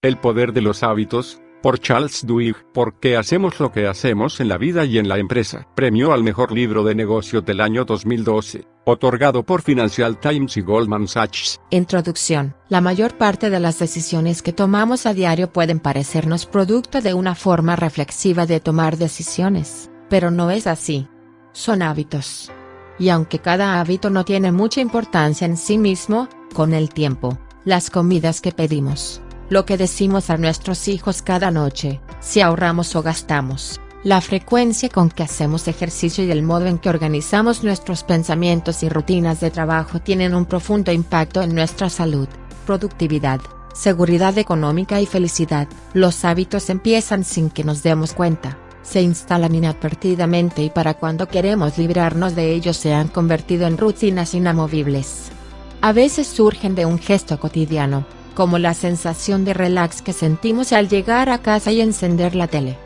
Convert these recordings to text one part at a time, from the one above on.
El poder de los hábitos, por Charles Duhigg. ¿Por qué hacemos lo que hacemos en la vida y en la empresa? Premio al mejor libro de negocios del año 2012, otorgado por Financial Times y Goldman Sachs. Introducción. La mayor parte de las decisiones que tomamos a diario pueden parecernos producto de una forma reflexiva de tomar decisiones, pero no es así. Son hábitos. Y aunque cada hábito no tiene mucha importancia en sí mismo, con el tiempo, las comidas que pedimos, lo que decimos a nuestros hijos cada noche, si ahorramos o gastamos, la frecuencia con que hacemos ejercicio y el modo en que organizamos nuestros pensamientos y rutinas de trabajo tienen un profundo impacto en nuestra salud, productividad, seguridad económica y felicidad. Los hábitos empiezan sin que nos demos cuenta, se instalan inadvertidamente y para cuando queremos librarnos de ellos se han convertido en rutinas inamovibles. A veces surgen de un gesto cotidiano, como la sensación de relax que sentimos al llegar a casa y encender la tele.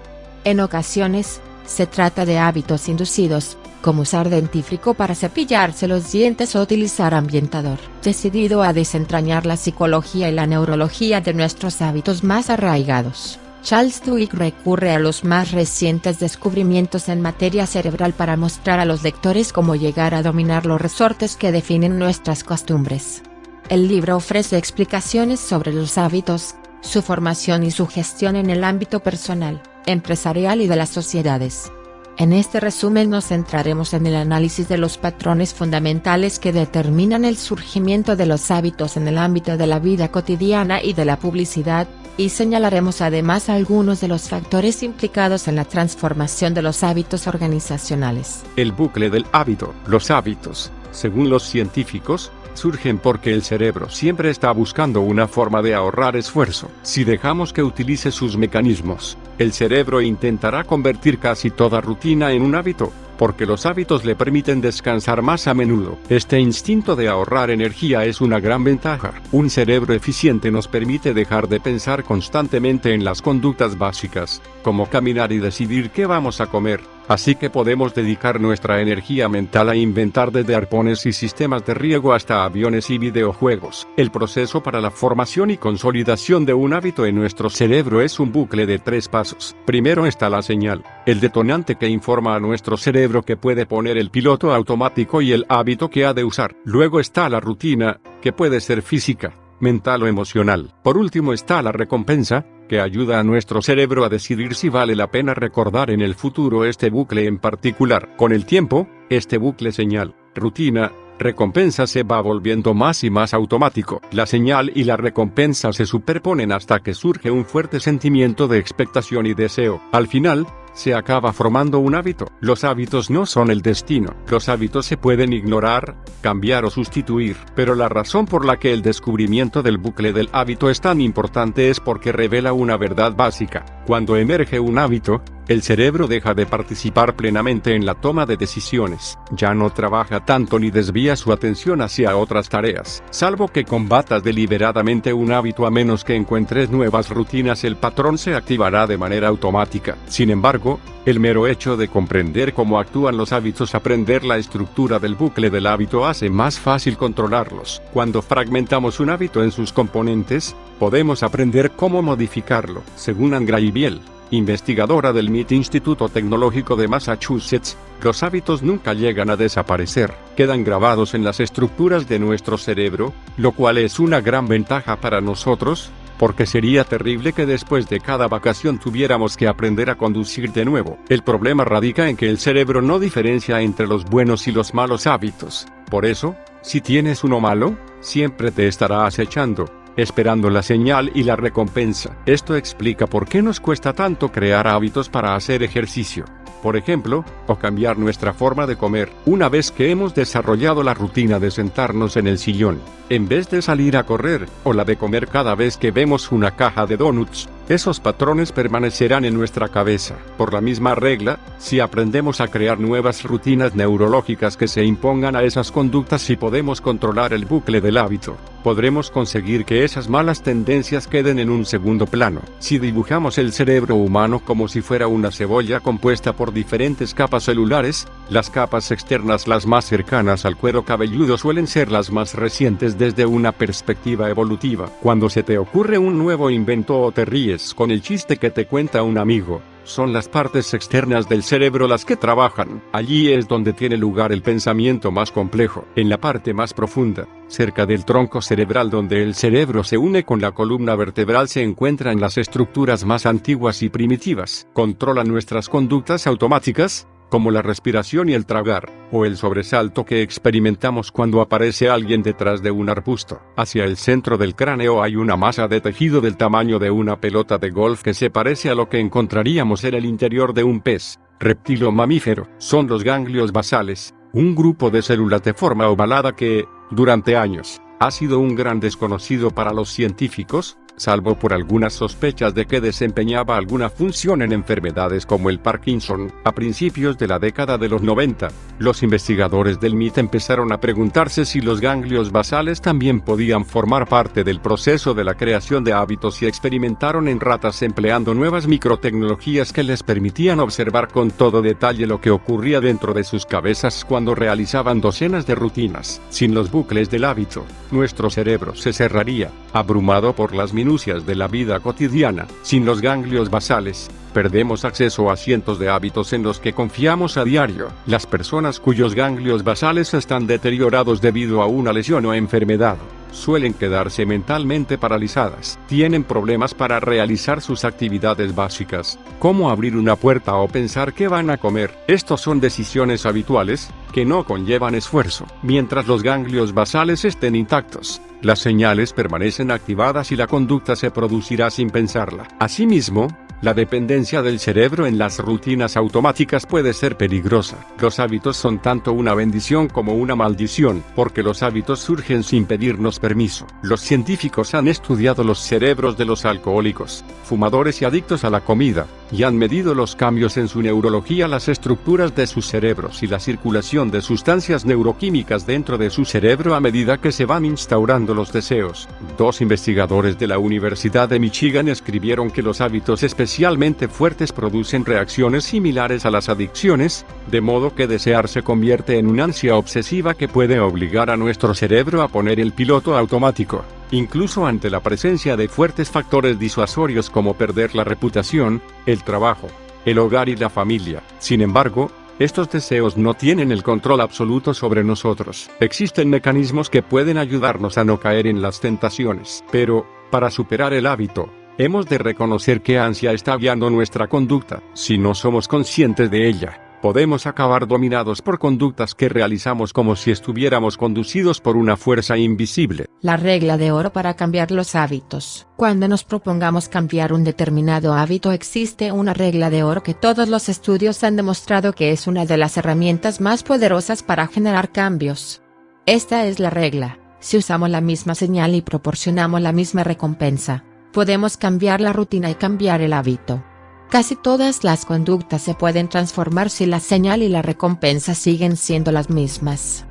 En ocasiones, se trata de hábitos inducidos, como usar dentífrico para cepillarse los dientes o utilizar ambientador. Decidido a desentrañar la psicología y la neurología de nuestros hábitos más arraigados, Charles Duhigg recurre a los más recientes descubrimientos en materia cerebral para mostrar a los lectores cómo llegar a dominar los resortes que definen nuestras costumbres. El libro ofrece explicaciones sobre los hábitos, su formación y su gestión en el ámbito personal, empresarial y de las sociedades. En este resumen nos centraremos en el análisis de los patrones fundamentales que determinan el surgimiento de los hábitos en el ámbito de la vida cotidiana y de la publicidad, y señalaremos además algunos de los factores implicados en la transformación de los hábitos organizacionales. El bucle del hábito. Los hábitos, según los científicos, surgen porque el cerebro siempre está buscando una forma de ahorrar esfuerzo. Si dejamos que utilice sus mecanismos, el cerebro intentará convertir casi toda rutina en un hábito, porque los hábitos le permiten descansar más a menudo. Este instinto de ahorrar energía es una gran ventaja. Un cerebro eficiente nos permite dejar de pensar constantemente en las conductas básicas, como caminar y decidir qué vamos a comer. Así que podemos dedicar nuestra energía mental a inventar desde arpones y sistemas de riego hasta aviones y videojuegos. El proceso para la formación y consolidación de un hábito en nuestro cerebro es un bucle de 3 pasos. Primero está la señal, el detonante que informa a nuestro cerebro que puede poner el piloto automático y el hábito que ha de usar. Luego está la rutina, que puede ser física, mental o emocional. Por último está la recompensa, que ayuda a nuestro cerebro a decidir si vale la pena recordar en el futuro este bucle en particular. Con el tiempo, este bucle señal, rutina, recompensa se va volviendo más y más automático. La señal y la recompensa se superponen hasta que surge un fuerte sentimiento de expectación y deseo. Al final, se acaba formando un hábito. Los hábitos no son el destino. Los hábitos se pueden ignorar, cambiar o sustituir. Pero la razón por la que el descubrimiento del bucle del hábito es tan importante es porque revela una verdad básica. Cuando emerge un hábito, el cerebro deja de participar plenamente en la toma de decisiones. Ya no trabaja tanto ni desvía su atención hacia otras tareas. Salvo que combatas deliberadamente un hábito, a menos que encuentres nuevas rutinas, el patrón se activará de manera automática. Sin embargo, el mero hecho de comprender cómo actúan los hábitos, aprender la estructura del bucle del hábito, hace más fácil controlarlos. Cuando fragmentamos un hábito en sus componentes, podemos aprender cómo modificarlo. Según Ann Graybiel, investigadora del MIT Instituto Tecnológico de Massachusetts, los hábitos nunca llegan a desaparecer, quedan grabados en las estructuras de nuestro cerebro, lo cual es una gran ventaja para nosotros, porque sería terrible que después de cada vacación tuviéramos que aprender a conducir de nuevo. El problema radica en que el cerebro no diferencia entre los buenos y los malos hábitos. Por eso, si tienes uno malo, siempre te estará acechando, esperando la señal y la recompensa. Esto explica por qué nos cuesta tanto crear hábitos para hacer ejercicio, por ejemplo, o cambiar nuestra forma de comer. Una vez que hemos desarrollado la rutina de sentarnos en el sillón, en vez de salir a correr, o la de comer cada vez que vemos una caja de donuts, esos patrones permanecerán en nuestra cabeza. Por la misma regla, si aprendemos a crear nuevas rutinas neurológicas que se impongan a esas conductas, sí podemos controlar el bucle del hábito. podremos conseguir que esas malas tendencias queden en un segundo plano. Si dibujamos el cerebro humano como si fuera una cebolla compuesta por diferentes capas celulares, las capas externas, las más cercanas al cuero cabelludo, suelen ser las más recientes desde una perspectiva evolutiva. Cuando se te ocurre un nuevo invento o te ríes con el chiste que te cuenta un amigo, son las partes externas del cerebro las que trabajan. Allí es donde tiene lugar el pensamiento más complejo, en la parte más profunda, cerca del tronco cerebral, donde el cerebro se une con la columna vertebral, se encuentran las estructuras más antiguas y primitivas. Controlan nuestras conductas automáticas, como la respiración y el tragar, o el sobresalto que experimentamos cuando aparece alguien detrás de un arbusto. Hacia el centro del cráneo hay una masa de tejido del tamaño de una pelota de golf que se parece a lo que encontraríamos en el interior de un pez, reptil o mamífero. Son los ganglios basales, un grupo de células de forma ovalada que, durante años, ha sido un gran desconocido para los científicos, salvo por algunas sospechas de que desempeñaba alguna función en enfermedades como el Parkinson. A principios de la década de los 90, los investigadores del MIT empezaron a preguntarse si los ganglios basales también podían formar parte del proceso de la creación de hábitos, y experimentaron en ratas empleando nuevas microtecnologías que les permitían observar con todo detalle lo que ocurría dentro de sus cabezas cuando realizaban docenas de rutinas. Sin los bucles del hábito, nuestro cerebro se cerraría, abrumado por las minucias de la vida cotidiana. Sin los ganglios basales, perdemos acceso a cientos de hábitos en los que confiamos a diario. Las personas cuyos ganglios basales están deteriorados debido a una lesión o enfermedad, suelen quedarse mentalmente paralizadas. Tienen problemas para realizar sus actividades básicas, como abrir una puerta o pensar qué van a comer. Estos son decisiones habituales, que no conllevan esfuerzo. Mientras los ganglios basales estén intactos, las señales permanecen activadas y la conducta se producirá sin pensarla. Asimismo, la dependencia del cerebro en las rutinas automáticas puede ser peligrosa. Los hábitos son tanto una bendición como una maldición, porque los hábitos surgen sin pedirnos permiso. Los científicos han estudiado los cerebros de los alcohólicos, fumadores y adictos a la comida, y han medido los cambios en su neurología, las estructuras de sus cerebros y la circulación de sustancias neuroquímicas dentro de su cerebro a medida que se van instaurando los deseos. Dos investigadores de la Universidad de Michigan escribieron que los hábitos especialmente fuertes producen reacciones similares a las adicciones, de modo que desear se convierte en una ansia obsesiva que puede obligar a nuestro cerebro a poner el piloto automático, incluso ante la presencia de fuertes factores disuasorios como perder la reputación, el trabajo, el hogar y la familia. Sin embargo, estos deseos no tienen el control absoluto sobre nosotros. Existen mecanismos que pueden ayudarnos a no caer en las tentaciones, pero, para superar el hábito, hemos de reconocer qué ansia está guiando nuestra conducta. Si no somos conscientes de ella, podemos acabar dominados por conductas que realizamos como si estuviéramos conducidos por una fuerza invisible. La regla de oro para cambiar los hábitos. Cuando nos propongamos cambiar un determinado hábito, existe una regla de oro que todos los estudios han demostrado que es una de las herramientas más poderosas para generar cambios. Esta es la regla: si usamos la misma señal y proporcionamos la misma recompensa, podemos cambiar la rutina y cambiar el hábito. Casi todas las conductas se pueden transformar si la señal y la recompensa siguen siendo las mismas.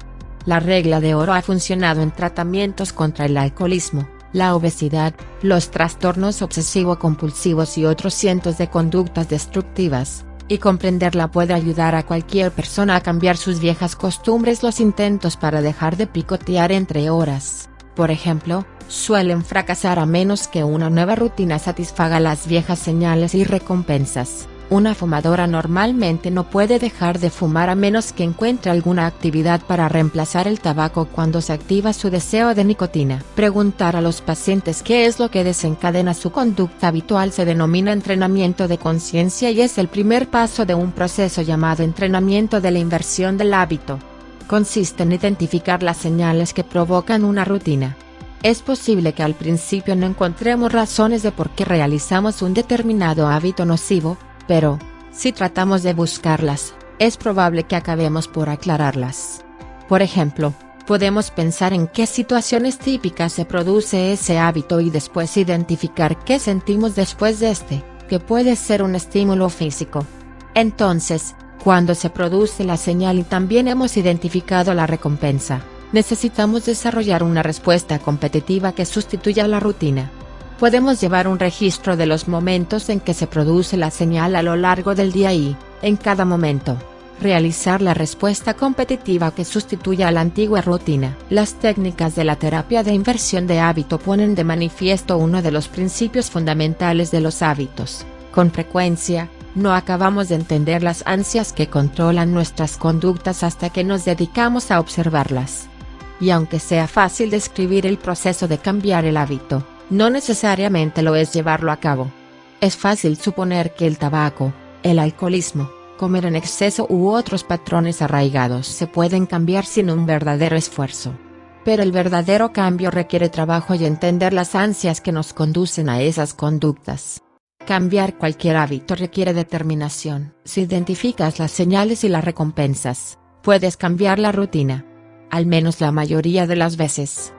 La regla de oro ha funcionado en tratamientos contra el alcoholismo, la obesidad, los trastornos obsesivo-compulsivos y otros cientos de conductas destructivas, y comprenderla puede ayudar a cualquier persona a cambiar sus viejas costumbres. Los intentos para dejar de picotear entre horas, por ejemplo, suelen fracasar a menos que una nueva rutina satisfaga las viejas señales y recompensas. Una fumadora normalmente no puede dejar de fumar a menos que encuentre alguna actividad para reemplazar el tabaco cuando se activa su deseo de nicotina. Preguntar a los pacientes qué es lo que desencadena su conducta habitual se denomina entrenamiento de conciencia y es el primer paso de un proceso llamado entrenamiento de la inversión del hábito. Consiste en identificar las señales que provocan una rutina. Es posible que al principio no encontremos razones de por qué realizamos un determinado hábito nocivo, pero, si tratamos de buscarlas, es probable que acabemos por aclararlas. Por ejemplo, podemos pensar en qué situaciones típicas se produce ese hábito y después identificar qué sentimos después de este, que puede ser un estímulo físico. Entonces, cuando se produce la señal y también hemos identificado la recompensa, Necesitamos desarrollar una respuesta competitiva que sustituya la rutina. Podemos llevar un registro de los momentos en que se produce la señal a lo largo del día y, en cada momento, realizar la respuesta competitiva que sustituya a la antigua rutina. Las técnicas de la terapia de inversión de hábito ponen de manifiesto uno de los principios fundamentales de los hábitos. Con frecuencia, no acabamos de entender las ansias que controlan nuestras conductas hasta que nos dedicamos a observarlas. Y aunque sea fácil describir el proceso de cambiar el hábito, no necesariamente lo es llevarlo a cabo. Es fácil suponer que el tabaco, el alcoholismo, comer en exceso u otros patrones arraigados se pueden cambiar sin un verdadero esfuerzo. Pero el verdadero cambio requiere trabajo y entender las ansias que nos conducen a esas conductas. Cambiar cualquier hábito requiere determinación. Si identificas las señales y las recompensas, puedes cambiar la rutina. Al menos la mayoría de las veces.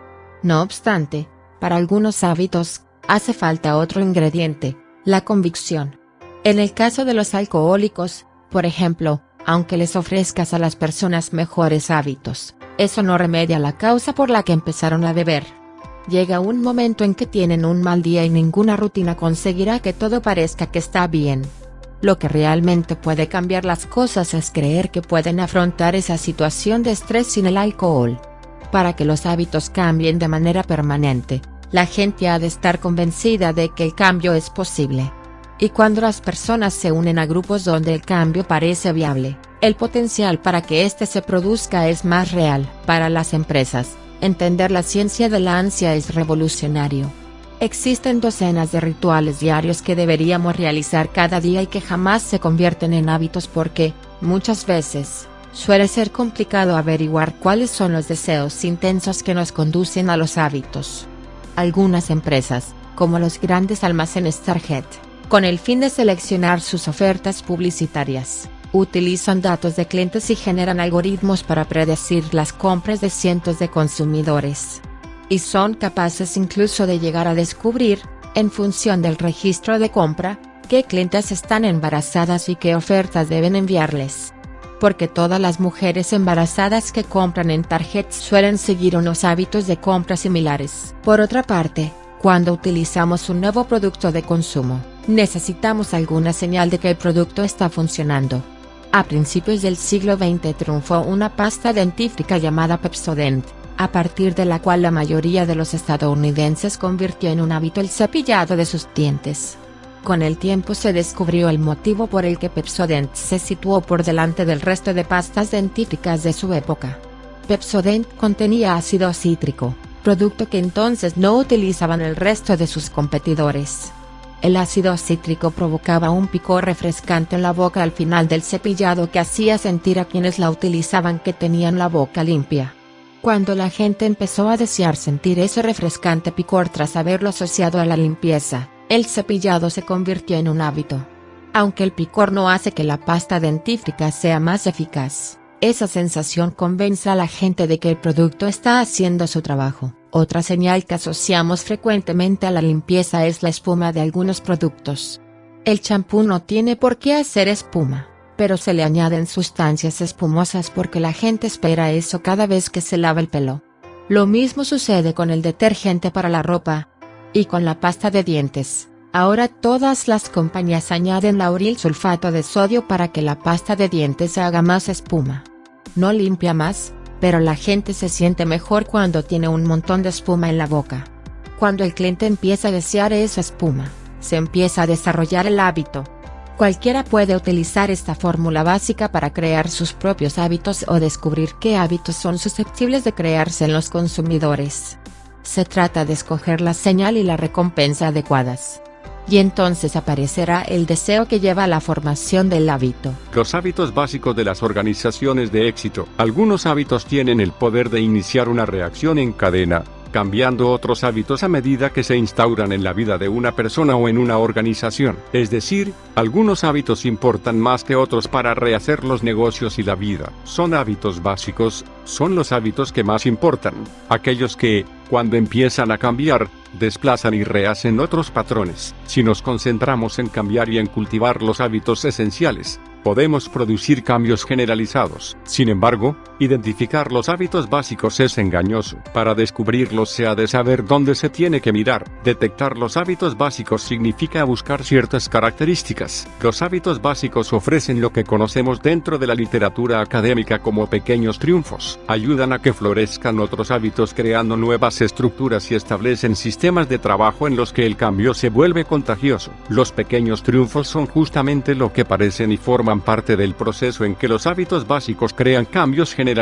No obstante, para algunos hábitos, hace falta otro ingrediente, la convicción. En el caso de los alcohólicos, por ejemplo, aunque les ofrezcas a las personas mejores hábitos, eso no remedia la causa por la que empezaron a beber. Llega un momento en que tienen un mal día y ninguna rutina conseguirá que todo parezca que está bien. Lo que realmente puede cambiar las cosas es creer que pueden afrontar esa situación de estrés sin el alcohol. Para que los hábitos cambien de manera permanente, la gente ha de estar convencida de que el cambio es posible. Y cuando las personas se unen a grupos donde el cambio parece viable, el potencial para que éste se produzca es más real. Para las empresas, entender la ciencia de la ansia es revolucionario. Existen docenas de rituales diarios que deberíamos realizar cada día y que jamás se convierten en hábitos porque, muchas veces, suele ser complicado averiguar cuáles son los deseos intensos que nos conducen a los hábitos. Algunas empresas, como los grandes almacenes Target, con el fin de seleccionar sus ofertas publicitarias, utilizan datos de clientes y generan algoritmos para predecir las compras de cientos de consumidores. Y son capaces incluso de llegar a descubrir, en función del registro de compra, qué clientes están embarazadas y qué ofertas deben enviarles. Porque todas las mujeres embarazadas que compran en Target suelen seguir unos hábitos de compra similares. Por otra parte, cuando utilizamos un nuevo producto de consumo, necesitamos alguna señal de que el producto está funcionando. A principios del siglo XX triunfó una pasta dentífrica llamada Pepsodent, a partir de la cual la mayoría de los estadounidenses convirtió en un hábito el cepillado de sus dientes. Con el tiempo se descubrió el motivo por el que Pepsodent se situó por delante del resto de pastas dentífricas de su época. Pepsodent contenía ácido cítrico, producto que entonces no utilizaban el resto de sus competidores. El ácido cítrico provocaba un picor refrescante en la boca al final del cepillado que hacía sentir a quienes la utilizaban que tenían la boca limpia. Cuando la gente empezó a desear sentir ese refrescante picor tras haberlo asociado a la limpieza, el cepillado se convirtió en un hábito. Aunque el picor no hace que la pasta dentífrica sea más eficaz, esa sensación convence a la gente de que el producto está haciendo su trabajo. Otra señal que asociamos frecuentemente a la limpieza es la espuma de algunos productos. El champú no tiene por qué hacer espuma, pero se le añaden sustancias espumosas porque la gente espera eso cada vez que se lava el pelo. Lo mismo sucede con el detergente para la ropa. Y con la pasta de dientes. Ahora todas las compañías añaden lauril sulfato de sodio para que la pasta de dientes haga más espuma. No limpia más, pero la gente se siente mejor cuando tiene un montón de espuma en la boca. Cuando el cliente empieza a desear esa espuma, se empieza a desarrollar el hábito. Cualquiera puede utilizar esta fórmula básica para crear sus propios hábitos o descubrir qué hábitos son susceptibles de crearse en los consumidores. Se trata de escoger la señal y la recompensa adecuadas. Y entonces aparecerá el deseo que lleva a la formación del hábito. Los hábitos básicos de las organizaciones de éxito. Algunos hábitos tienen el poder de iniciar una reacción en cadena, cambiando otros hábitos a medida que se instauran en la vida de una persona o en una organización. Es decir, algunos hábitos importan más que otros para rehacer los negocios y la vida. Son hábitos básicos, son los hábitos que más importan, aquellos que, cuando empiezan a cambiar, desplazan y rehacen otros patrones. Si nos concentramos en cambiar y en cultivar los hábitos esenciales, podemos producir cambios generalizados. Sin embargo, Identificar los hábitos básicos es engañoso. Para descubrirlos se ha de saber dónde se tiene que mirar. Detectar los hábitos básicos significa buscar ciertas características. Los hábitos básicos ofrecen lo que conocemos dentro de la literatura académica como pequeños triunfos. Ayudan a que florezcan otros hábitos creando nuevas estructuras y establecen sistemas de trabajo en los que el cambio se vuelve contagioso. Los pequeños triunfos son justamente lo que parecen y forman parte del proceso en que los hábitos básicos crean cambios generalizados.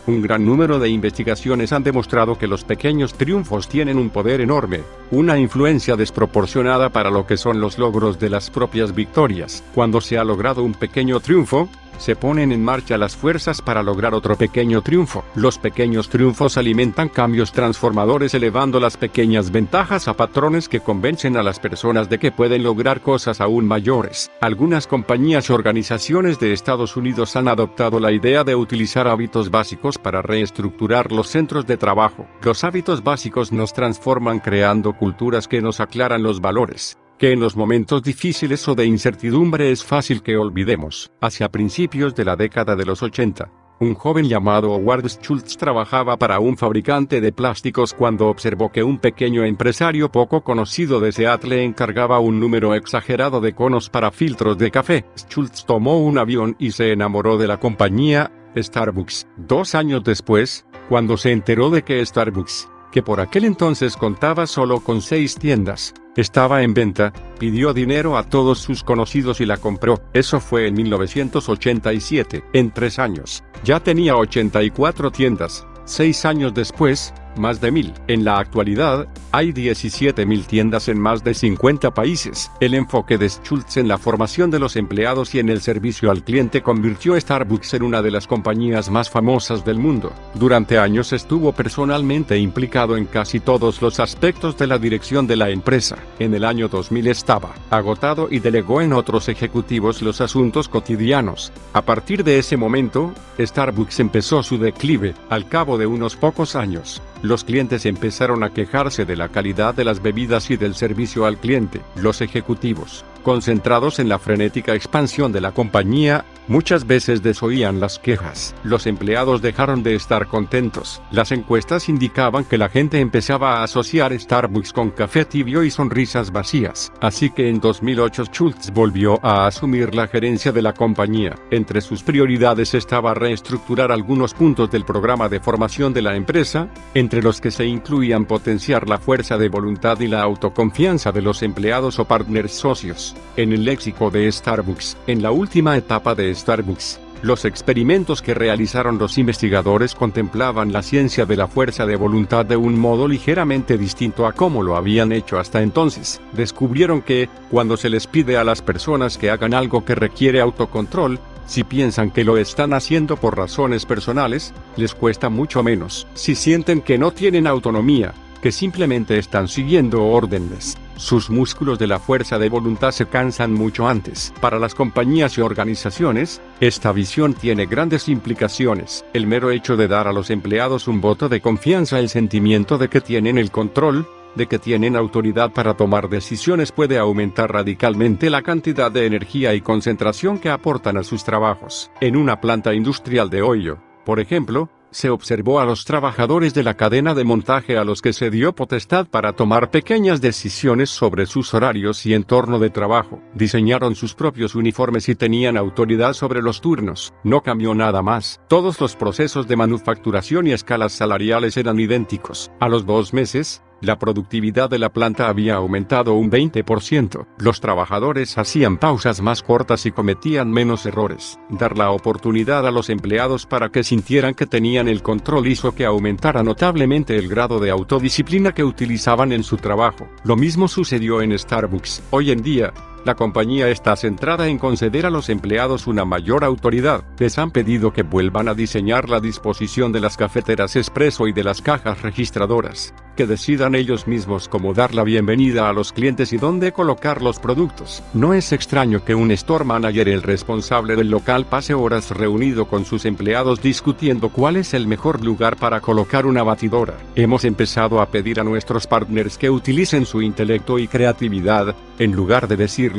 Un gran número de investigaciones han demostrado que los pequeños triunfos tienen un poder enorme, una influencia desproporcionada para lo que son los logros de las propias victorias. Cuando se ha logrado un pequeño triunfo, se ponen en marcha las fuerzas para lograr otro pequeño triunfo. Los pequeños triunfos alimentan cambios transformadores elevando las pequeñas ventajas a patrones que convencen a las personas de que pueden lograr cosas aún mayores. Algunas compañías y organizaciones de Estados Unidos han adoptado la idea de utilizar hábitos básicos para reestructurar los centros de trabajo. Los hábitos básicos nos transforman creando culturas que nos aclaran los valores que en los momentos difíciles o de incertidumbre es fácil que olvidemos. Hacia principios de la década de los 80, un joven llamado Howard Schultz trabajaba para un fabricante de plásticos cuando observó que un pequeño empresario poco conocido de Seattle encargaba un número exagerado de conos para filtros de café. Schultz tomó un avión y se enamoró de la compañía, Starbucks. 2 años después, cuando se enteró de que Starbucks, que por aquel entonces contaba solo con 6 tiendas, estaba en venta, pidió dinero a todos sus conocidos y la compró. Eso fue en 1987. En 3 años, ya tenía 84 tiendas. 6 años después, más de 1000. En la actualidad, hay 17.000 tiendas en más de 50 países. El enfoque de Schultz en la formación de los empleados y en el servicio al cliente convirtió a Starbucks en una de las compañías más famosas del mundo. Durante años estuvo personalmente implicado en casi todos los aspectos de la dirección de la empresa. En el año 2000 estaba agotado y delegó en otros ejecutivos los asuntos cotidianos. A partir de ese momento, Starbucks empezó su declive. Al cabo de unos pocos años, los clientes empezaron a quejarse de la calidad de las bebidas y del servicio al cliente. Los ejecutivos, concentrados en la frenética expansión de la compañía, muchas veces desoían las quejas. Los empleados dejaron de estar contentos. Las encuestas indicaban que la gente empezaba a asociar Starbucks con café tibio y sonrisas vacías. Así que en 2008 Schultz volvió a asumir la gerencia de la compañía. Entre sus prioridades estaba reestructurar algunos puntos del programa de formación de la empresa, entre los que se incluían potenciar la fuerza de voluntad y la autoconfianza de los empleados o partners socios. En el léxico de Starbucks, en la última etapa de Starbucks, los experimentos que realizaron los investigadores contemplaban la ciencia de la fuerza de voluntad de un modo ligeramente distinto a cómo lo habían hecho hasta entonces. Descubrieron que, cuando se les pide a las personas que hagan algo que requiere autocontrol, si piensan que lo están haciendo por razones personales, les cuesta mucho menos. Si sienten que no tienen autonomía, que simplemente están siguiendo órdenes, sus músculos de la fuerza de voluntad se cansan mucho antes. Para las compañías y organizaciones, esta visión tiene grandes implicaciones. El mero hecho de dar a los empleados un voto de confianza, el sentimiento de que tienen el control, de que tienen autoridad para tomar decisiones, puede aumentar radicalmente la cantidad de energía y concentración que aportan a sus trabajos. En una planta industrial de Ohio, por ejemplo, se observó a los trabajadores de la cadena de montaje a los que se dio potestad para tomar pequeñas decisiones sobre sus horarios y entorno de trabajo. Diseñaron sus propios uniformes y tenían autoridad sobre los turnos. No cambió nada más. Todos los procesos de manufacturación y escalas salariales eran idénticos. A los 2 meses, la productividad de la planta había aumentado un 20%. Los trabajadores hacían pausas más cortas y cometían menos errores. Dar la oportunidad a los empleados para que sintieran que tenían el control hizo que aumentara notablemente el grado de autodisciplina que utilizaban en su trabajo. Lo mismo sucedió en Starbucks. Hoy en día, la compañía está centrada en conceder a los empleados una mayor autoridad. Les han pedido que vuelvan a diseñar la disposición de las cafeteras expreso y de las cajas registradoras, que decidan ellos mismos cómo dar la bienvenida a los clientes y dónde colocar los productos. No es extraño que un store manager, el responsable del local, pase horas reunido con sus empleados discutiendo cuál es el mejor lugar para colocar una batidora. Hemos empezado a pedir a nuestros partners que utilicen su intelecto y creatividad, en lugar de decirles,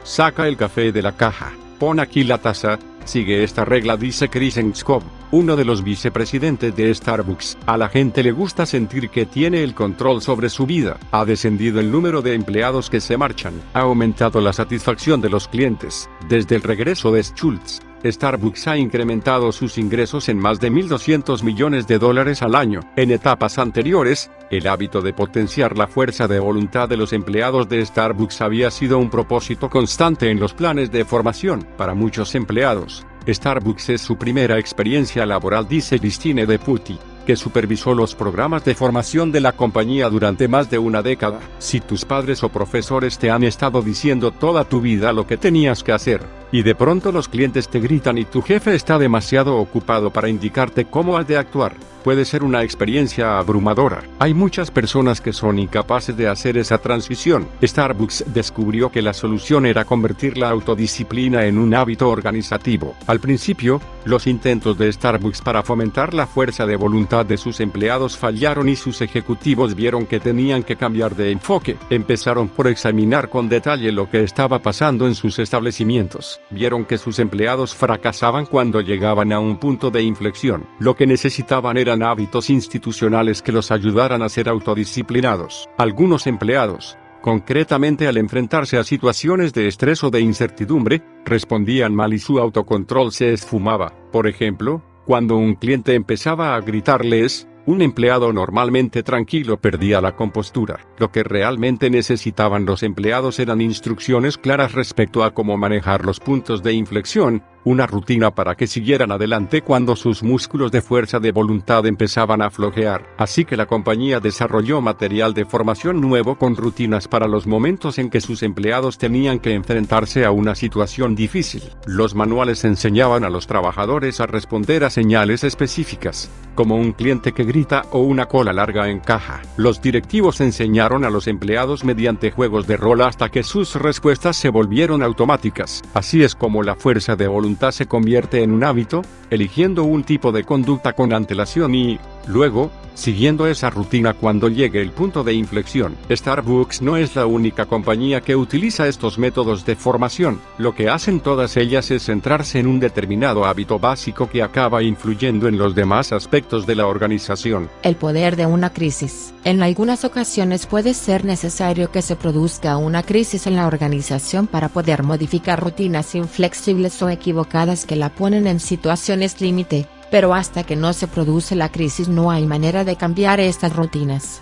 saca el café de la caja, pon aquí la taza, sigue esta regla, dice Chris Engskov, uno de los vicepresidentes de Starbucks. A la gente le gusta sentir que tiene el control sobre su vida. Ha descendido el número de empleados que se marchan. Ha aumentado la satisfacción de los clientes. Desde el regreso de Schultz, Starbucks ha incrementado sus ingresos en más de $1.200 millones al año. En etapas anteriores, el hábito de potenciar la fuerza de voluntad de los empleados de Starbucks había sido un propósito constante en los planes de formación. Para muchos empleados, Starbucks es su primera experiencia laboral, dice Christine Deputy, que supervisó los programas de formación de la compañía durante más de una década. Si tus padres o profesores te han estado diciendo toda tu vida lo que tenías que hacer, y de pronto los clientes te gritan y tu jefe está demasiado ocupado para indicarte cómo has de actuar, puede ser una experiencia abrumadora. Hay muchas personas que son incapaces de hacer esa transición. Starbucks descubrió que la solución era convertir la autodisciplina en un hábito organizativo. Al principio, los intentos de Starbucks para fomentar la fuerza de voluntad de sus empleados fallaron y sus ejecutivos vieron que tenían que cambiar de enfoque. Empezaron por examinar con detalle lo que estaba pasando en sus establecimientos. Vieron que sus empleados fracasaban cuando llegaban a un punto de inflexión. Lo que necesitaban eran hábitos institucionales que los ayudaran a ser autodisciplinados. Algunos empleados, concretamente al enfrentarse a situaciones de estrés o de incertidumbre, respondían mal y su autocontrol se esfumaba. Por ejemplo, cuando un cliente empezaba a gritarles, un empleado normalmente tranquilo perdía la compostura. Lo que realmente necesitaban los empleados eran instrucciones claras respecto a cómo manejar los puntos de inflexión, una rutina para que siguieran adelante cuando sus músculos de fuerza de voluntad empezaban a flojear. Así que la compañía desarrolló material de formación nuevo con rutinas para los momentos en que sus empleados tenían que enfrentarse a una situación difícil. Los manuales enseñaban a los trabajadores a responder a señales específicas, como un cliente que grita o una cola larga en caja. Los directivos enseñaron a los empleados mediante juegos de rol hasta que sus respuestas se volvieron automáticas. Así es como la fuerza de voluntad se convierte en un hábito, eligiendo un tipo de conducta con antelación y, luego, siguiendo esa rutina cuando llegue el punto de inflexión. Starbucks no es la única compañía que utiliza estos métodos de formación. Lo que hacen todas ellas es centrarse en un determinado hábito básico que acaba influyendo en los demás aspectos de la organización. El poder de una crisis. En algunas ocasiones puede ser necesario que se produzca una crisis en la organización para poder modificar rutinas inflexibles o equivocadas que la ponen en situaciones límite. Pero hasta que no se produce la crisis no hay manera de cambiar estas rutinas.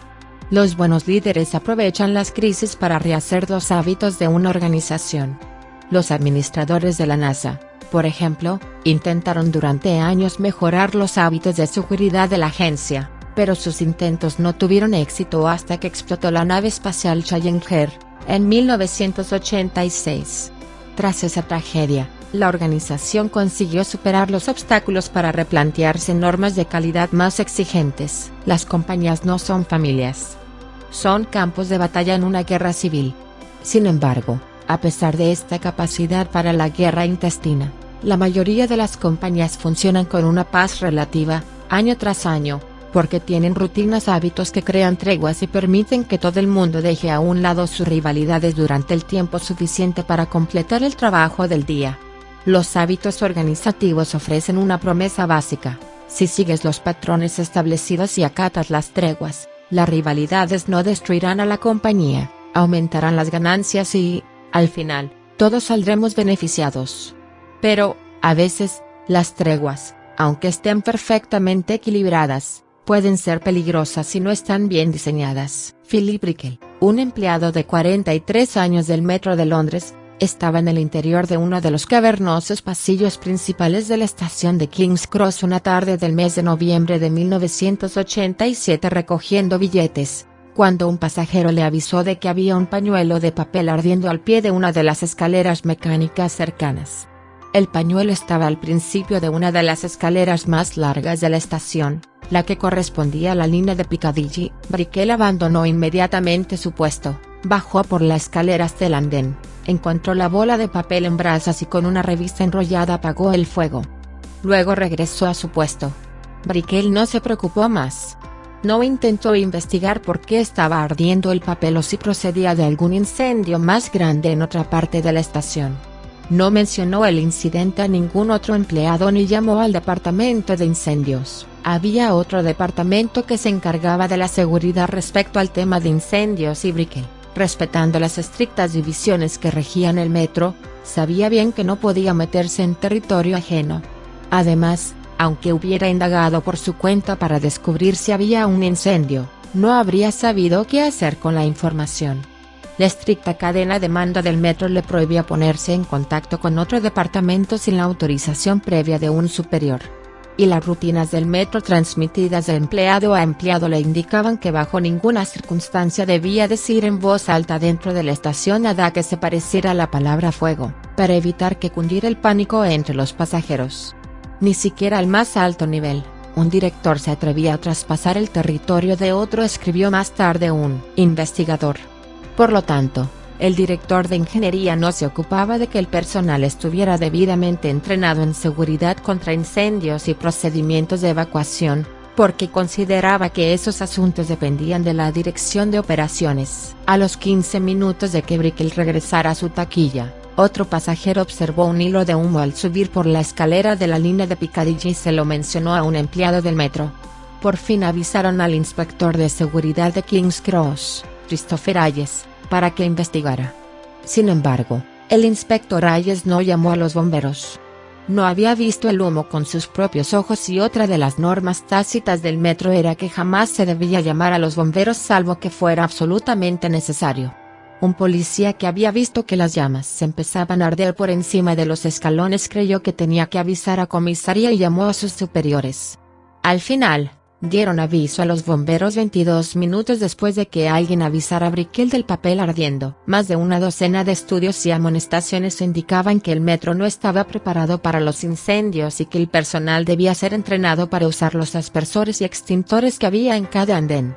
Los buenos líderes aprovechan las crisis para rehacer los hábitos de una organización. Los administradores de la NASA, por ejemplo, intentaron durante años mejorar los hábitos de seguridad de la agencia, pero sus intentos no tuvieron éxito hasta que explotó la nave espacial Challenger, en 1986. Tras esa tragedia, la organización consiguió superar los obstáculos para replantearse normas de calidad más exigentes. Las compañías no son familias. Son campos de batalla en una guerra civil. Sin embargo, a pesar de esta capacidad para la guerra intestina, la mayoría de las compañías funcionan con una paz relativa, año tras año, porque tienen rutinas, hábitos que crean treguas y permiten que todo el mundo deje a un lado sus rivalidades durante el tiempo suficiente para completar el trabajo del día. Los hábitos organizativos ofrecen una promesa básica: si sigues los patrones establecidos y acatas las treguas, las rivalidades no destruirán a la compañía, aumentarán las ganancias y, al final, todos saldremos beneficiados. Pero, a veces, las treguas, aunque estén perfectamente equilibradas, pueden ser peligrosas si no están bien diseñadas. Philip Brickell, un empleado de 43 años del Metro de Londres, estaba en el interior de uno de los cavernosos pasillos principales de la estación de King's Cross una tarde del mes de noviembre de 1987 recogiendo billetes, cuando un pasajero le avisó de que había un pañuelo de papel ardiendo al pie de una de las escaleras mecánicas cercanas. El pañuelo estaba al principio de una de las escaleras más largas de la estación, la que correspondía a la línea de Piccadilly. Brickell abandonó inmediatamente su puesto, bajó por la escalera hasta el andén, encontró la bola de papel en brasas y con una revista enrollada apagó el fuego. Luego regresó a su puesto. Brickell no se preocupó más. No intentó investigar por qué estaba ardiendo el papel o si procedía de algún incendio más grande en otra parte de la estación. No mencionó el incidente a ningún otro empleado ni llamó al departamento de incendios. Había otro departamento que se encargaba de la seguridad respecto al tema de incendios y Brickell, respetando las estrictas divisiones que regían el metro, sabía bien que no podía meterse en territorio ajeno. Además, aunque hubiera indagado por su cuenta para descubrir si había un incendio, no habría sabido qué hacer con la información. La estricta cadena de mando del metro le prohibía ponerse en contacto con otro departamento sin la autorización previa de un superior. Y las rutinas del metro transmitidas de empleado a empleado le indicaban que bajo ninguna circunstancia debía decir en voz alta dentro de la estación nada que se pareciera a la palabra fuego, para evitar que cundiera el pánico entre los pasajeros. Ni siquiera al más alto nivel, un director se atrevía a traspasar el territorio de otro, escribió más tarde un investigador. Por lo tanto, el director de ingeniería no se ocupaba de que el personal estuviera debidamente entrenado en seguridad contra incendios y procedimientos de evacuación, porque consideraba que esos asuntos dependían de la dirección de operaciones. A los 15 minutos de que Brickell regresara a su taquilla, otro pasajero observó un hilo de humo al subir por la escalera de la línea de Piccadilly y se lo mencionó a un empleado del metro. Por fin avisaron al inspector de seguridad de King's Cross, Christopher Hayes, para que investigara. Sin embargo, el inspector Hayes no llamó a los bomberos. No había visto el humo con sus propios ojos y otra de las normas tácitas del metro era que jamás se debía llamar a los bomberos salvo que fuera absolutamente necesario. Un policía que había visto que las llamas empezaban a arder por encima de los escalones creyó que tenía que avisar a comisaría y llamó a sus superiores. Al final, dieron aviso a los bomberos 22 minutos después de que alguien avisara a Brickell del papel ardiendo. Más de una docena de estudios y amonestaciones indicaban que el metro no estaba preparado para los incendios y que el personal debía ser entrenado para usar los aspersores y extintores que había en cada andén.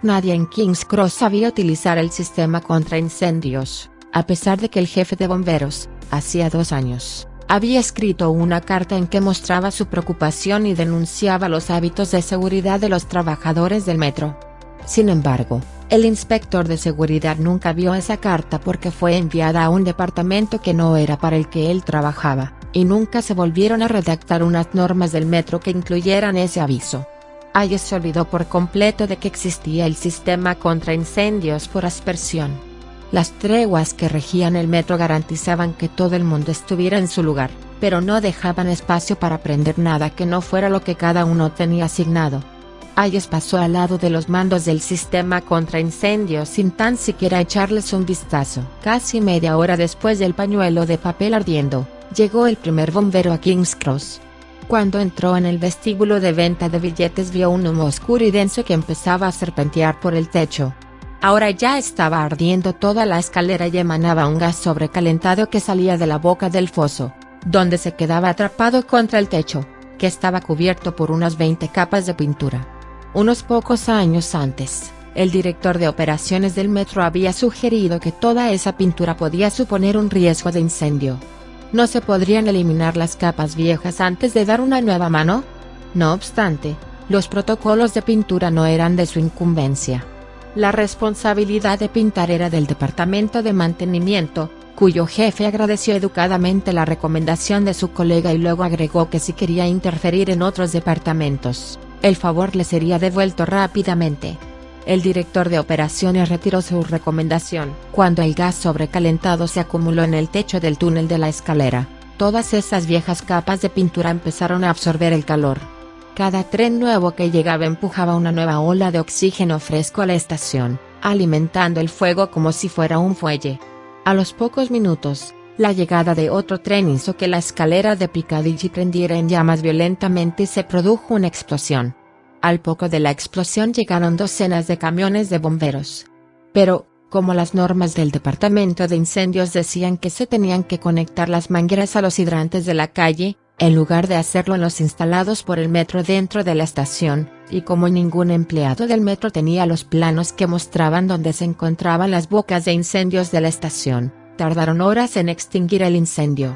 Nadie en King's Cross sabía utilizar el sistema contra incendios, a pesar de que el jefe de bomberos, hacía 2 años, había escrito una carta en que mostraba su preocupación y denunciaba los hábitos de seguridad de los trabajadores del metro. Sin embargo, el inspector de seguridad nunca vio esa carta porque fue enviada a un departamento que no era para el que él trabajaba, y nunca se volvieron a redactar unas normas del metro que incluyeran ese aviso. Hayes se olvidó por completo de que existía el sistema contra incendios por aspersión. Las treguas que regían el metro garantizaban que todo el mundo estuviera en su lugar, pero no dejaban espacio para prender nada que no fuera lo que cada uno tenía asignado. Hayes pasó al lado de los mandos del sistema contra incendios sin tan siquiera echarles un vistazo. Casi media hora después del pañuelo de papel ardiendo, llegó el primer bombero a King's Cross. Cuando entró en el vestíbulo de venta de billetes vio un humo oscuro y denso que empezaba a serpentear por el techo. Ahora ya estaba ardiendo toda la escalera y emanaba un gas sobrecalentado que salía de la boca del foso, donde se quedaba atrapado contra el techo, que estaba cubierto por unas 20 capas de pintura. Unos pocos años antes, el director de operaciones del metro había sugerido que toda esa pintura podía suponer un riesgo de incendio. ¿No se podrían eliminar las capas viejas antes de dar una nueva mano? No obstante, los protocolos de pintura no eran de su incumbencia. La responsabilidad de pintar era del departamento de mantenimiento, cuyo jefe agradeció educadamente la recomendación de su colega y luego agregó que si quería interferir en otros departamentos, el favor le sería devuelto rápidamente. El director de operaciones retiró su recomendación. Cuando el gas sobrecalentado se acumuló en el techo del túnel de la escalera, todas esas viejas capas de pintura empezaron a absorber el calor. Cada tren nuevo que llegaba empujaba una nueva ola de oxígeno fresco a la estación, alimentando el fuego como si fuera un fuelle. A los pocos minutos, la llegada de otro tren hizo que la escalera de Piccadilly prendiera en llamas violentamente y se produjo una explosión. Al poco de la explosión llegaron docenas de camiones de bomberos. Pero, como las normas del departamento de incendios decían que se tenían que conectar las mangueras a los hidrantes de la calle, en lugar de hacerlo en los instalados por el metro dentro de la estación, y como ningún empleado del metro tenía los planos que mostraban dónde se encontraban las bocas de incendios de la estación, tardaron horas en extinguir el incendio.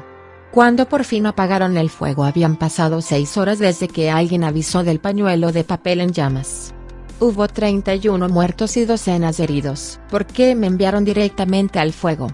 Cuando por fin apagaron el fuego habían pasado 6 horas desde que alguien avisó del pañuelo de papel en llamas. Hubo 31 muertos y docenas de heridos. ¿Por qué me enviaron directamente al fuego?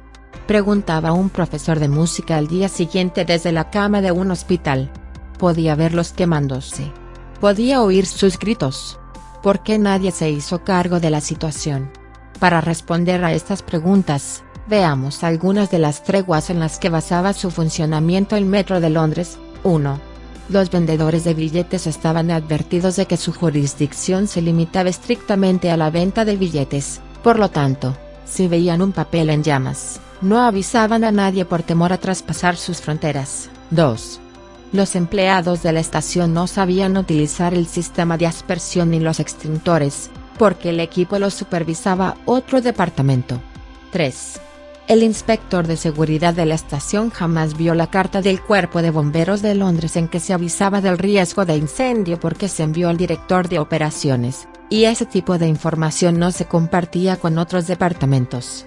Preguntaba un profesor de música al día siguiente desde la cama de un hospital. Podía verlos quemándose. Podía oír sus gritos. ¿Por qué nadie se hizo cargo de la situación? Para responder a estas preguntas, veamos algunas de las treguas en las que basaba su funcionamiento el Metro de Londres. 1. Los vendedores de billetes estaban advertidos de que su jurisdicción se limitaba estrictamente a la venta de billetes, por lo tanto, si veían un papel en llamas, no avisaban a nadie por temor a traspasar sus fronteras. 2. Los empleados de la estación no sabían utilizar el sistema de aspersión ni los extintores, porque el equipo lo supervisaba otro departamento. 3. El inspector de seguridad de la estación jamás vio la carta del Cuerpo de Bomberos de Londres en que se avisaba del riesgo de incendio porque se envió al director de operaciones, y ese tipo de información no se compartía con otros departamentos.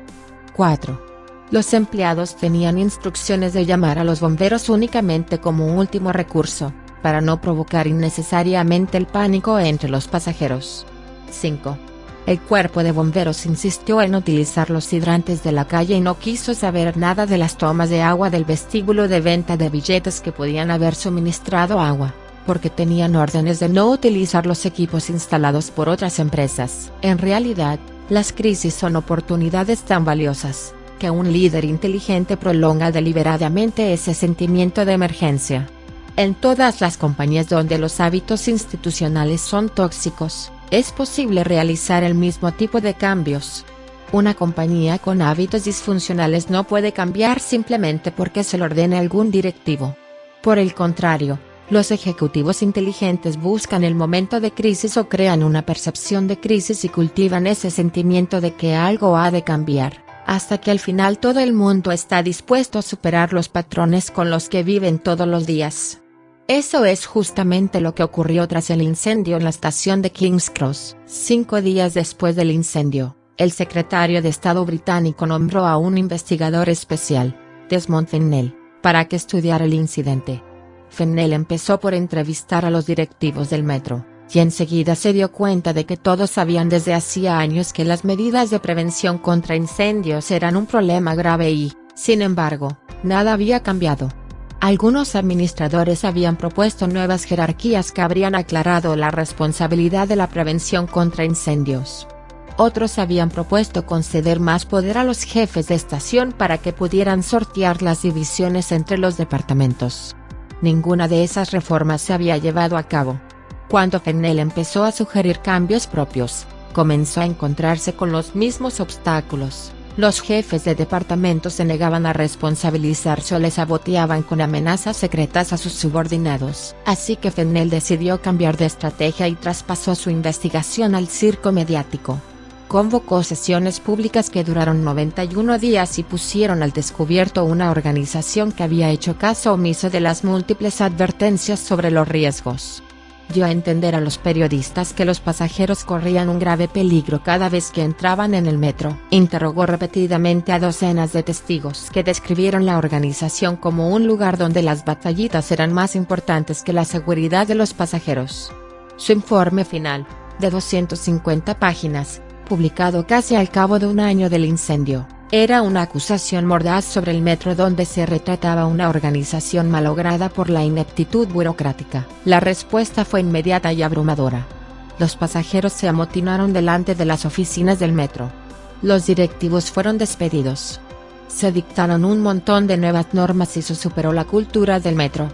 4. Los empleados tenían instrucciones de llamar a los bomberos únicamente como último recurso, para no provocar innecesariamente el pánico entre los pasajeros. 5. El cuerpo de bomberos insistió en utilizar los hidrantes de la calle y no quiso saber nada de las tomas de agua del vestíbulo de venta de billetes que podían haber suministrado agua, porque tenían órdenes de no utilizar los equipos instalados por otras empresas. En realidad, las crisis son oportunidades tan valiosas, que un líder inteligente prolonga deliberadamente ese sentimiento de emergencia. En todas las compañías donde los hábitos institucionales son tóxicos, es posible realizar el mismo tipo de cambios. Una compañía con hábitos disfuncionales no puede cambiar simplemente porque se lo ordene algún directivo. Por el contrario, los ejecutivos inteligentes buscan el momento de crisis o crean una percepción de crisis y cultivan ese sentimiento de que algo ha de cambiar, hasta que al final todo el mundo está dispuesto a superar los patrones con los que viven todos los días. Eso es justamente lo que ocurrió tras el incendio en la estación de King's Cross. 5 días después del incendio, el secretario de Estado británico nombró a un investigador especial, Desmond Fennell, para que estudiara el incidente. Fennell empezó por entrevistar a los directivos del metro, y enseguida se dio cuenta de que todos sabían desde hacía años que las medidas de prevención contra incendios eran un problema grave y, sin embargo, nada había cambiado. Algunos administradores habían propuesto nuevas jerarquías que habrían aclarado la responsabilidad de la prevención contra incendios. Otros habían propuesto conceder más poder a los jefes de estación para que pudieran sortear las divisiones entre los departamentos. Ninguna de esas reformas se había llevado a cabo. Cuando Fennell empezó a sugerir cambios propios, comenzó a encontrarse con los mismos obstáculos. Los jefes de departamento se negaban a responsabilizarse o les saboteaban con amenazas secretas a sus subordinados. Así que Fennell decidió cambiar de estrategia y traspasó su investigación al circo mediático. Convocó sesiones públicas que duraron 91 días y pusieron al descubierto una organización que había hecho caso omiso de las múltiples advertencias sobre los riesgos. Dio a entender a los periodistas que los pasajeros corrían un grave peligro cada vez que entraban en el metro. Interrogó repetidamente a docenas de testigos que describieron la organización como un lugar donde las batallitas eran más importantes que la seguridad de los pasajeros. Su informe final, de 250 páginas, publicado casi al cabo de un año del incendio, era una acusación mordaz sobre el metro donde se retrataba una organización malograda por la ineptitud burocrática. La respuesta fue inmediata y abrumadora. Los pasajeros se amotinaron delante de las oficinas del metro. Los directivos fueron despedidos. Se dictaron un montón de nuevas normas y se superó la cultura del metro.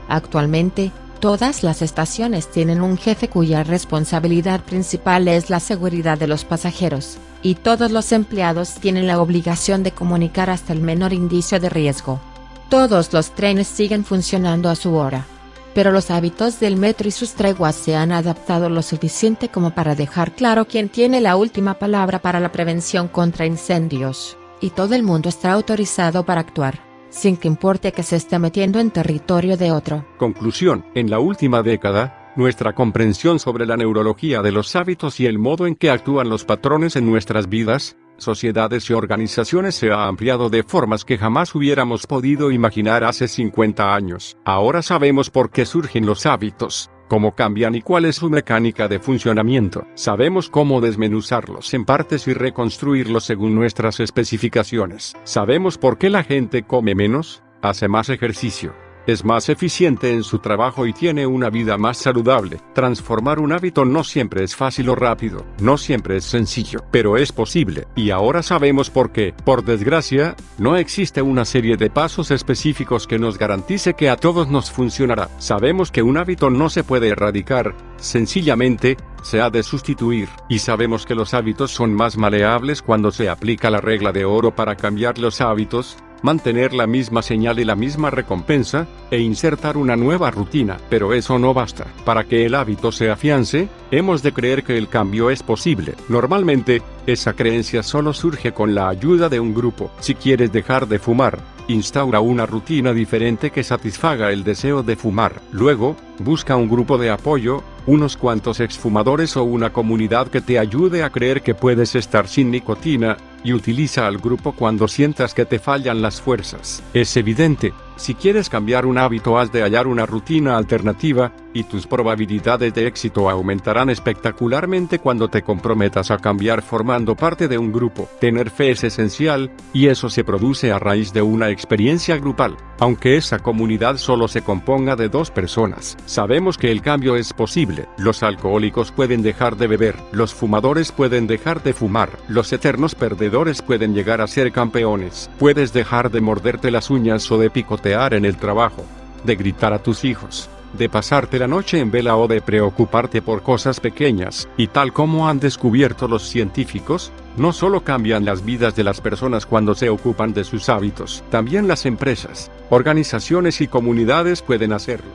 Actualmente, todas las estaciones tienen un jefe cuya responsabilidad principal es la seguridad de los pasajeros, y todos los empleados tienen la obligación de comunicar hasta el menor indicio de riesgo. Todos los trenes siguen funcionando a su hora. Pero los hábitos del metro y sus treguas se han adaptado lo suficiente como para dejar claro quién tiene la última palabra para la prevención contra incendios, y todo el mundo está autorizado para actuar, sin que importe que se esté metiendo en territorio de otro. Conclusión: en la última década, nuestra comprensión sobre la neurología de los hábitos y el modo en que actúan los patrones en nuestras vidas, sociedades y organizaciones se ha ampliado de formas que jamás hubiéramos podido imaginar hace 50 años. Ahora sabemos por qué surgen los hábitos, cómo cambian y cuál es su mecánica de funcionamiento. Sabemos cómo desmenuzarlos en partes y reconstruirlos según nuestras especificaciones. Sabemos por qué la gente come menos, hace más ejercicio, es más eficiente en su trabajo y tiene una vida más saludable. Transformar un hábito no siempre es fácil o rápido, no siempre es sencillo, pero es posible. Y ahora sabemos por qué. Por desgracia, no existe una serie de pasos específicos que nos garantice que a todos nos funcionará. Sabemos que un hábito no se puede erradicar, sencillamente, se ha de sustituir. Y sabemos que los hábitos son más maleables cuando se aplica la regla de oro para cambiar los hábitos, mantener la misma señal y la misma recompensa, e insertar una nueva rutina. Pero eso no basta. Para que el hábito se afiance, hemos de creer que el cambio es posible. Normalmente, esa creencia solo surge con la ayuda de un grupo. Si quieres dejar de fumar, instaura una rutina diferente que satisfaga el deseo de fumar. Luego, busca un grupo de apoyo, unos cuantos exfumadores o una comunidad que te ayude a creer que puedes estar sin nicotina, y utiliza al grupo cuando sientas que te fallan las fuerzas. Es evidente, si quieres cambiar un hábito has de hallar una rutina alternativa, y tus probabilidades de éxito aumentarán espectacularmente cuando te comprometas a cambiar formando parte de un grupo. Tener fe es esencial, y eso se produce a raíz de una experiencia grupal. Aunque esa comunidad solo se componga de 2 personas, sabemos que el cambio es posible. Los alcohólicos pueden dejar de beber, los fumadores pueden dejar de fumar, los eternos perdedores pueden llegar a ser campeones. Puedes dejar de morderte las uñas o de picotear en el trabajo, de gritar a tus hijos, de pasarte la noche en vela o de preocuparte por cosas pequeñas. Y tal como han descubierto los científicos, no solo cambian las vidas de las personas cuando se ocupan de sus hábitos, también las empresas, organizaciones y comunidades pueden hacerlo.